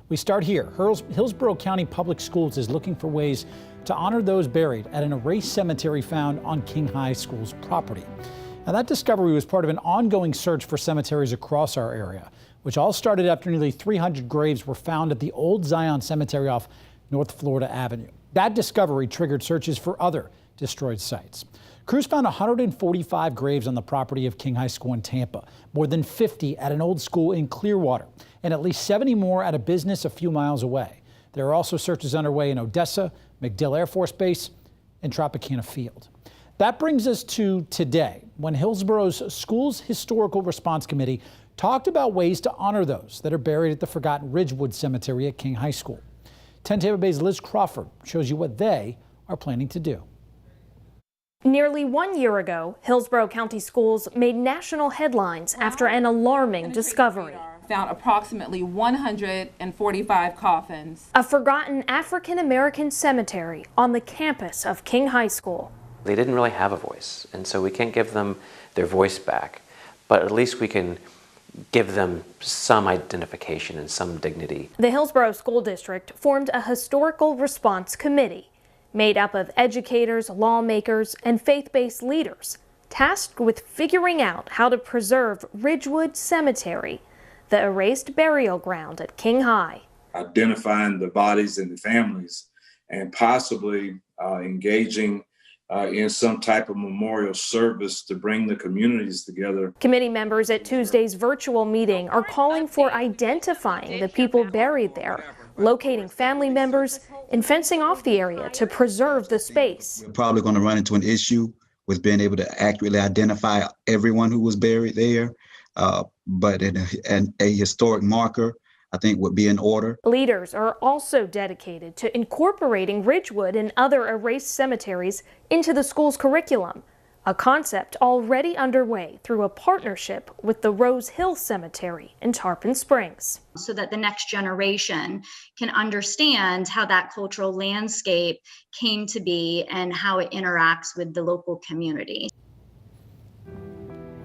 We start here. Hillsborough County Public Schools is looking for ways to honor those buried at an erased cemetery found on King High School's property. Now, that discovery was part of an ongoing search for cemeteries across our area, which all started after nearly 300 graves were found at the old Zion Cemetery off North Florida Avenue. That discovery triggered searches for other destroyed sites. Crews found 145 graves on the property of King High School in Tampa, more than 50 at an old school in Clearwater, and at least 70 more at a business a few miles away. There are also searches underway in Odessa, MacDill Air Force Base, and Tropicana Field. That brings us to today, when Hillsborough's Schools Historical Response Committee talked about ways to honor those that are buried at the forgotten Ridgewood Cemetery at King High School. 10 Tampa Bay's Liz Crawford shows you what they are planning to do. Nearly 1 year ago, Hillsborough County Schools made national headlines after an alarming discovery. Found approximately 145 coffins. A forgotten African-American cemetery on the campus of King High School. They didn't really have a voice, and so we can't give them their voice back, but at least we can give them some identification and some dignity. The Hillsborough School District formed a historical response committee made up of educators, lawmakers, and faith-based leaders tasked with figuring out how to preserve Ridgewood Cemetery, the erased burial ground at King High. Identifying the bodies and the families and possibly engaging in some type of memorial service to bring the communities together. Committee members at Tuesday's virtual meeting are calling for identifying the people buried there, locating family members, and fencing off the area to preserve the space. We're probably going to run into an issue with being able to accurately identify everyone who was buried there, but a historic marker, I think, would be in order. Leaders are also dedicated to incorporating Ridgewood and other erased cemeteries into the school's curriculum, a concept already underway through a partnership with the Rose Hill Cemetery in Tarpon Springs. So that the next generation can understand how that cultural landscape came to be and how it interacts with the local community.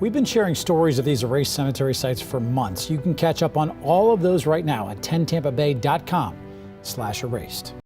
We've been sharing stories of these erased cemetery sites for months. You can catch up on all of those right now at 10tampabay.com/erased.